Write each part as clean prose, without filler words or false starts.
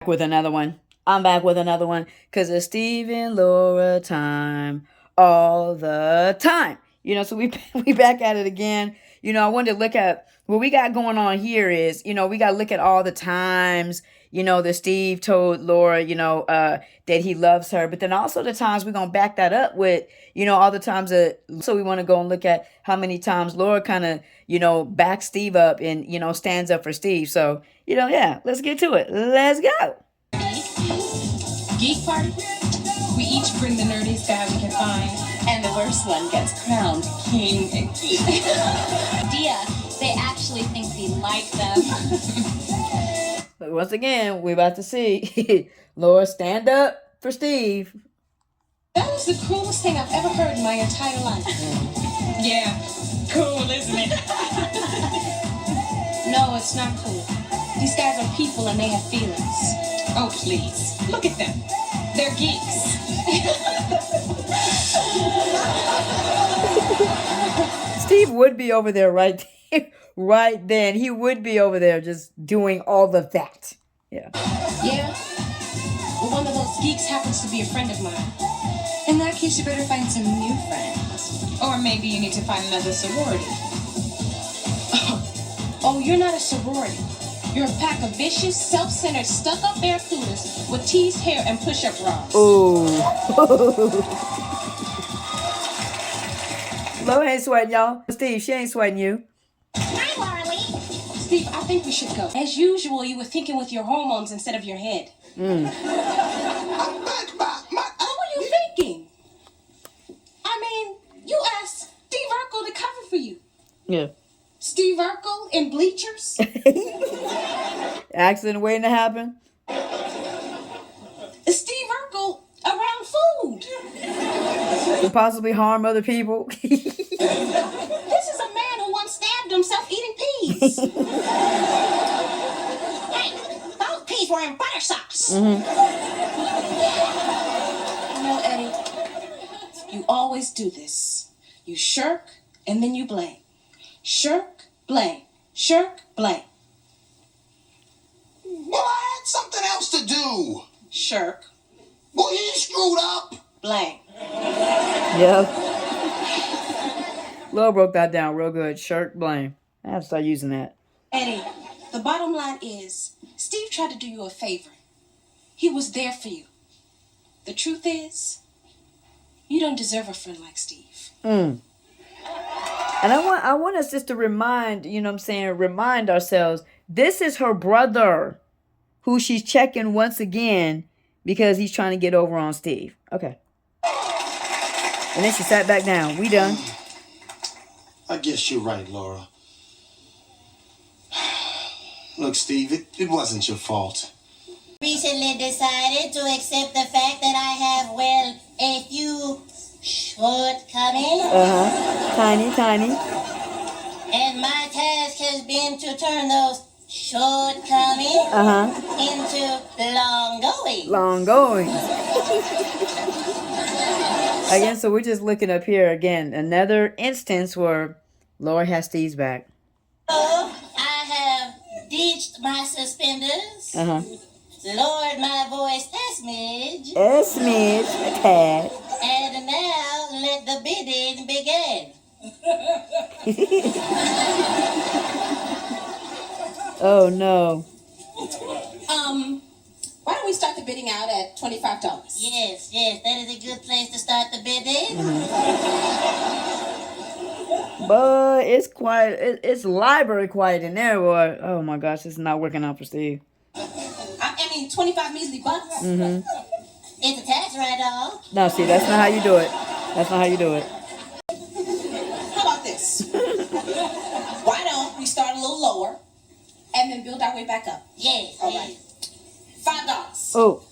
With another one. I'm back with another one because it's Steve and Laura time all the time. So we back at it again. I wanted to look at what we got going on here is, we got to look at all the times, that Steve told Laura, that he loves her. But then also the times we're going to back that up with, all the times so we want to go and look at how many times Laura kind of, backs Steve up and, stands up for Steve. So, yeah, let's get to it. Let's go. Geek party? We each bring the nerdiest guy we can find, and the worst one gets crowned king and geek. Dia, they actually think we like them. But once again, we're about to see Laura stand up for Steve. That was the coolest thing I've ever heard in my entire life. Yeah, cool, isn't it? No, it's not cool. These guys are people and they have feelings. Oh, please. Look at them. They're geeks. Steve would be over there right then. He would be over there just doing all of that. Yeah. Yeah? Well, one of those geeks happens to be a friend of mine. In that case, you better find some new friends. Or maybe you need to find another sorority. Oh, you're not a sorority. You're a pack of vicious, self-centered, stuck-up barracudas with teased hair and push-up bras. Ooh. Laura ain't sweating, y'all. Steve, she ain't sweating you. Hi, Laura Lee. Steve, I think we should go. As usual, you were thinking with your hormones instead of your head. What were you thinking? I mean, you asked Steve Urkel to cover for you. Yeah. Steve Urkel in bleachers? Accident waiting to happen? Steve Urkel around food. Could possibly harm other people? This is a man who once stabbed himself eating peas. Hey, those peas were in butter sauce. Eddie, you always do this. You shirk and then you blame. Shirk, blame. Shirk, blame. Well, I had something else to do. Shirk, Well, he screwed up. blame. Yep. Laura broke that down real good. Shirt, blame. I have to start using that. Eddie, the bottom line is, Steve tried to do you a favor. He was there for you. The truth is, you don't deserve a friend like Steve. And I want us just to remind ourselves, this is her brother who she's checking once again because he's trying to get over on Steve. Okay. And then she sat back down. We done. I guess you're right, Laura. Look, Steve, it wasn't your fault. Recently decided to accept the fact that I have, a few shortcomings. Tiny. And my task has been to turn those shortcomings into long going. Again, so we're just looking up here again. Another instance where Laura has Steve's back. So I have ditched my suspenders, lowered my voice a smidge, A tad. and now let the bidding begin. Oh no. Why don't we start the bidding out at $25? Yes, that is a good place to start the bidding. But it's quiet. It's library quiet in there, boy. Oh my gosh, it's not working out for Steve. I mean, 25 measly bucks. It's a tax write-off. No, see, that's not how you do it. That's not how you do it. How about this? Why don't we start a little lower and then build our way back up? Yes, All right. $5. Oh.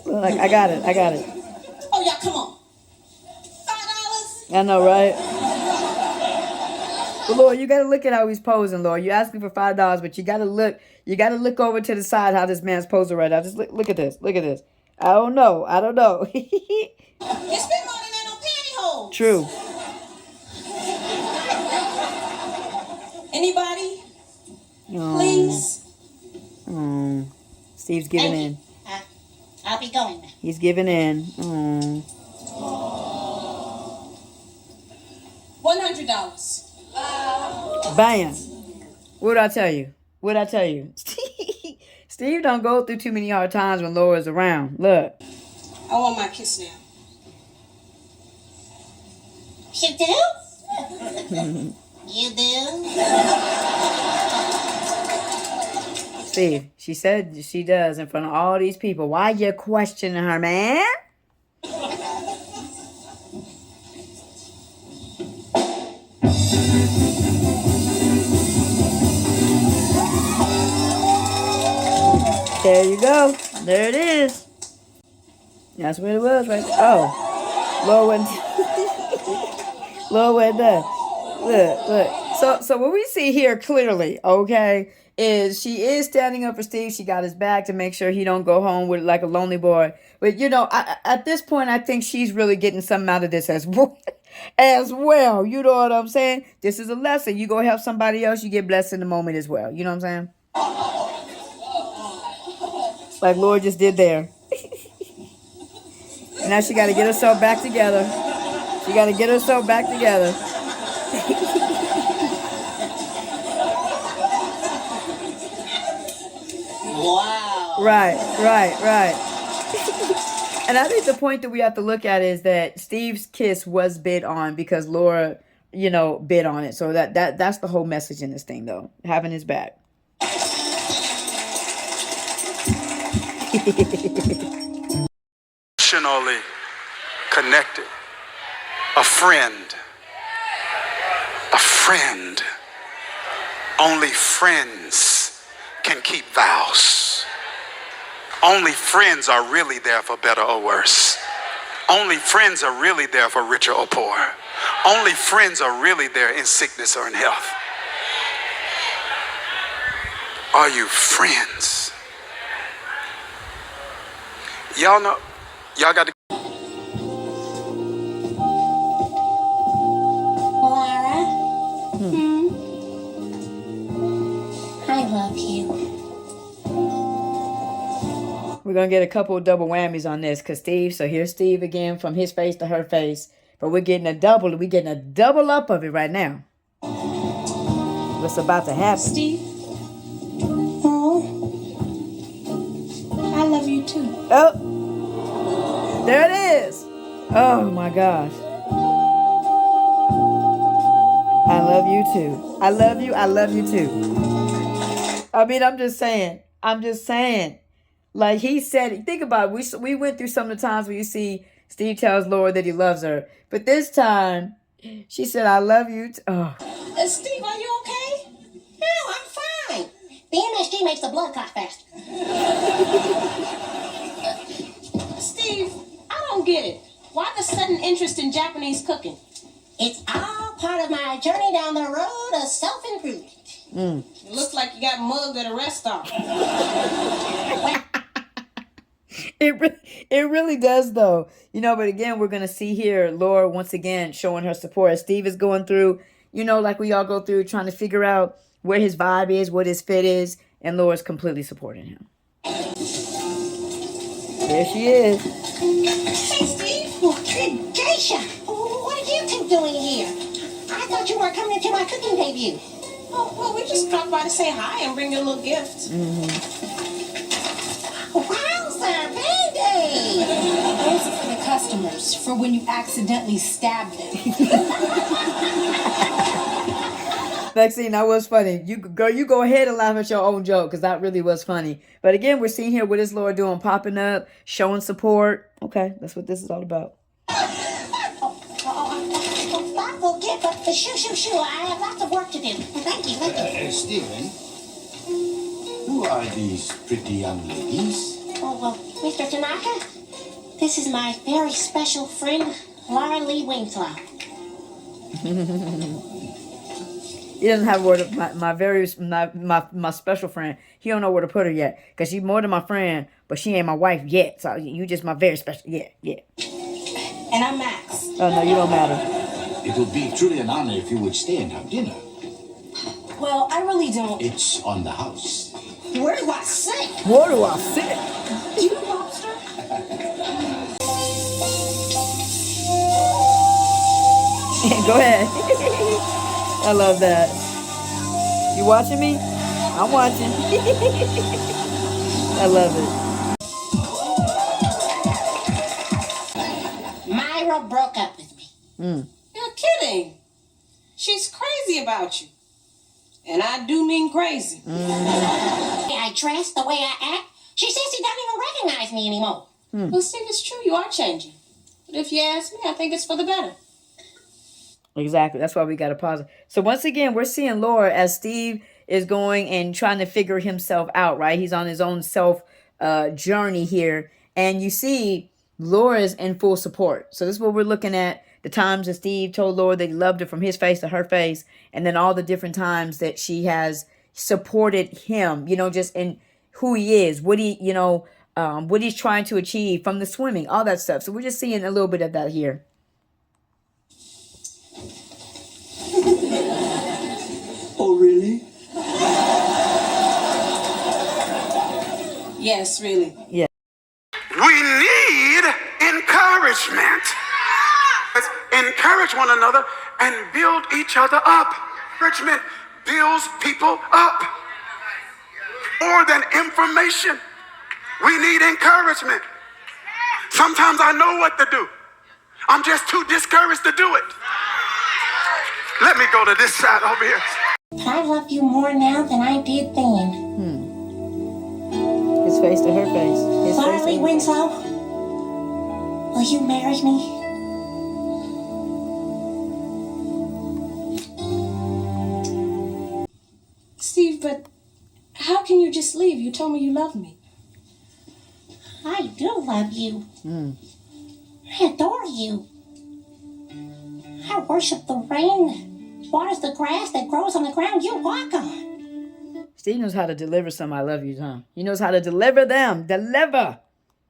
Like, I got it. Oh, yeah, come on. $5? I know, right? But Lord, you gotta look at how he's posing, Lord. You're asking for $5, but you gotta look over to the side how this man's posing right now. Just look at this. I don't know. You spend more than that on pantyhose. True. Anybody? Please. Oh, Steve's giving Thank in. you. I'll be going now. He's giving in. Oh. $100. Bam. What'd I tell you? What'd I tell you? Steve don't go through too many hard times when Laura's around. Look. I want my kiss now. You do? You do? Steve, she said she does in front of all these people. Why you questioning her, man? There you go. There it is. That's what it was right there. Oh. Laura went Laura went there. Look. So what we see here clearly, okay, is she is standing up for Steve. She got his back to make sure he don't go home with like a lonely boy. But you know, at this point, I think she's really getting something out of this as well. As well, you know what I'm saying? This is a lesson. You go help somebody else, you get blessed in the moment as well. You know what I'm saying? Like Lord just did there. Now she got to get herself back together. She got to get herself back together. Wow. Right. And I think the point that we have to look at is that Steve's kiss was bid on because Laura, you know, bid on it. So that's the whole message in this thing, though. Having his back. Emotionally connected. A friend. Only friends can keep vows. Only friends are really there for better or worse. Only friends are really there for richer or poor. Only friends are really there in sickness or in health. Are you friends? Y'all know, y'all got to. Laura? I love you. We're going to get a couple of double whammies on this because Steve, so here's Steve again from his face to her face. But we're getting a double up of it right now. What's about to happen? Steve? Oh. I love you too. Oh, there it is. Oh my gosh. I love you too. I love you too. I mean, I'm just saying. Like he said, think about it. We went through some of the times where you see Steve tells Laura that he loves her. But this time, she said, I love you. Oh. Steve, are you okay? No, I'm fine. The MSG makes the blood clot faster. Steve, I don't get it. Why the sudden interest in Japanese cooking? It's all part of my journey down the road of self-improvement. It looks like you got mugged at a rest stop. It really does, though. You know, but again, we're going to see here Laura once again showing her support as Steve is going through, you know, like we all go through trying to figure out where his vibe is, what his fit is, and Laura's completely supporting him. There she is. Hey, Steve. Oh, good geisha. What are you two doing here? I thought you were coming to my cooking debut. Oh, well, we just dropped by to say hi and bring you a little gift. Wowzer, Band-Aid! Those are for the customers, for when you accidentally stab them. Maxine, that was funny. You go ahead and laugh at your own joke because that really was funny. But again, we're seeing here what is Laura doing, popping up, showing support. Okay, that's what this is all about. Thoughtful gift, but shoo. I have lots of work to do. Thank you. Stephen, who are these pretty young ladies? Oh, well, Mr. Tanaka, this is my very special friend, Laura Lee Winslow. He doesn't have a word of my special friend. He don't know where to put her yet because she's more than my friend, but she ain't my wife yet. So you just my very special. Yeah. And I'm Max. Oh no, you don't matter. It would be truly an honor if you would stay and have dinner. Well, I really don't. It's on the house. Where do I sit? Where do I sit? You lobster? Go ahead. I love that. You watching me? I'm watching. I love it. Myra broke up with me. You're kidding. She's crazy about you. And I do mean crazy. I dress, the way I act. She says she doesn't even recognize me anymore. Well, Steve, it's true. You are changing. But if you ask me, I think it's for the better. Exactly. That's why we got to pause it. So once again, we're seeing Laura as Steve is going and trying to figure himself out, right? He's on his own self journey here. And you see Laura's in full support. So this is what we're looking at. The times that Steve told Laura that he loved her from his face to her face. And then all the different times that she has supported him, you know, just in who he is, what he, you know, what he's trying to achieve from the swimming, all that stuff. So we're just seeing a little bit of that here. Oh, really? Yes, really. Yeah. We need encouragement. Let's encourage one another and build each other up. Encouragement builds people up. More than information, we need encouragement. Sometimes I know what to do. I'm just too discouraged to do it. Let me go to this side over here. But I love you more now than I did then. His face to her face. His face Farley to Winslow, will you marry me? Steve, but how can you just leave? You told me you loved me. I do love you. I adore you. I worship the rain, waters the grass that grows on the ground you walk on. Steve knows how to deliver some I love yous, huh? He knows how to deliver them. Deliver.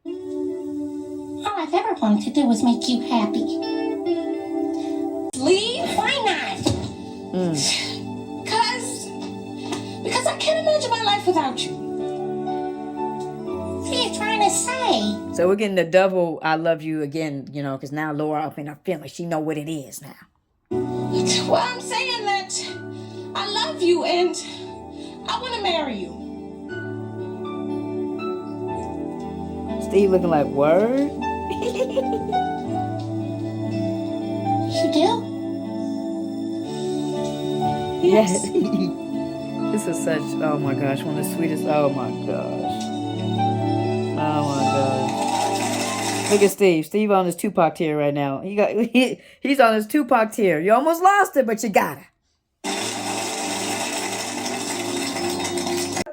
All I've ever wanted to do was make you happy. Leave? Why not? Because I can't imagine my life without you. What are you trying to say? So we're getting the double I love you again, you know, because now Laura up in her feelings. She know what it is now. Well, I'm saying that I love you and I want to marry you. Steve looking like, word? You do? Yes. This is such, oh my gosh, one of the sweetest, oh my gosh. Oh my gosh. Look at Steve. Steve on his Tupac tier right now. He's on his Tupac tier. You almost lost it, but you got it.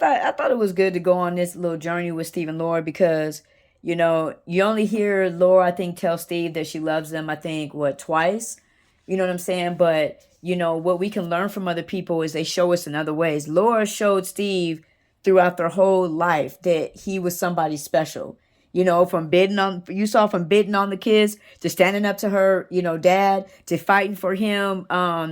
I thought it was good to go on this little journey with Steve and Laura because, you know, you only hear Laura, I think, tell Steve that she loves him, I think, twice? You know what I'm saying? But, you know, what we can learn from other people is they show us in other ways. Laura showed Steve throughout their whole life that he was somebody special. You know, from bidding on the kids to standing up to her, you know, dad, to fighting for him,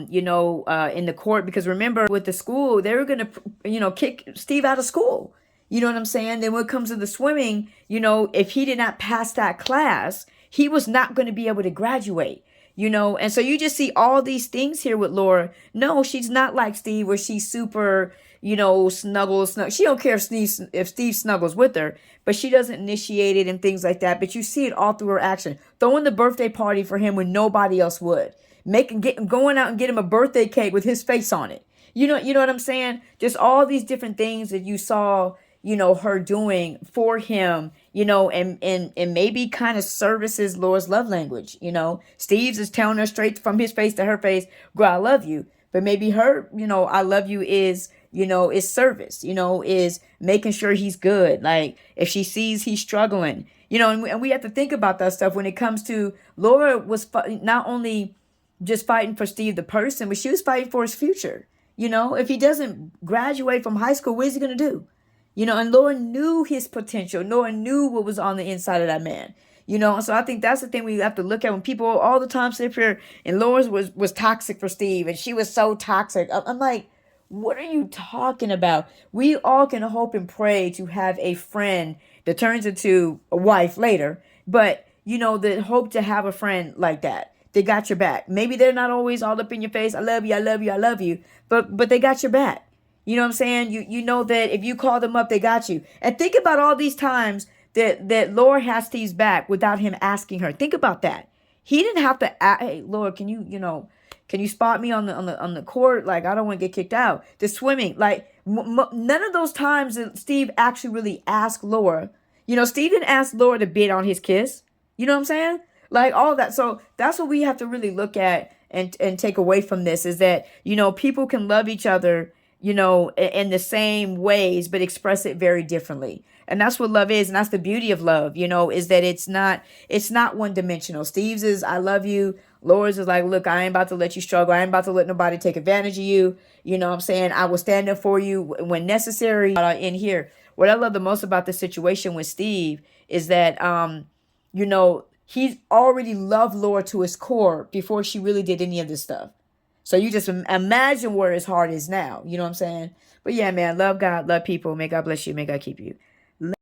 you know, in the court. Because remember, with the school, they were going to, you know, kick Steve out of school. You know what I'm saying? Then when it comes to the swimming, you know, if he did not pass that class, he was not going to be able to graduate. You know, and so you just see all these things here with Laura. No, she's not like Steve where she's super, you know, snuggle. She don't care if Steve snuggles with her, but she doesn't initiate it and things like that. But you see it all through her action. Throwing the birthday party for him when nobody else would. Going out and get him a birthday cake with his face on it. You know what I'm saying? Just all these different things that you saw, you know, her doing for him, you know, and maybe kind of services Laura's love language. You know, Steve's is telling her straight from his face to her face, girl, I love you. But maybe her, you know, I love you is, you know, is service, you know, is making sure he's good. Like if she sees he's struggling, you know, and we have to think about that stuff when it comes to Laura was not only just fighting for Steve, the person, but she was fighting for his future. You know, if he doesn't graduate from high school, what is he going to do? You know, and Laura knew his potential. Laura knew what was on the inside of that man. You know, so I think that's the thing we have to look at when people all the time sit here and Laura was toxic for Steve and she was so toxic. I'm like, What are you talking about? We all can hope and pray to have a friend that turns into a wife later, but that hope to have a friend like that. They got your back. Maybe they're not always all up in your face. I love you, I love you, I love you. But they got your back. You know what I'm saying? You know that if you call them up, they got you. And think about all these times that Laura has Steve's back without him asking her. Think about that. He didn't have to hey, Laura, can you spot me on the court? Like, I don't want to get kicked out. The swimming, like none of those times that Steve actually really asked Laura. Steve didn't ask Laura to bid on his kiss. You know what I'm saying? Like all that. So that's what we have to really look at and take away from this is that, people can love each other, in the same ways, but express it very differently. And that's what love is. And that's the beauty of love, is that it's not one dimensional. Steve's is, I love you. Laura's is like, look, I ain't about to let you struggle. I ain't about to let nobody take advantage of you. You know what I'm saying? I will stand up for you when necessary. In here, what I love the most about the situation with Steve is that, he's already loved Laura to his core before she really did any of this stuff. So you just imagine where his heart is now. You know what I'm saying? But yeah, man, love God, love people. May God bless you. May God keep you.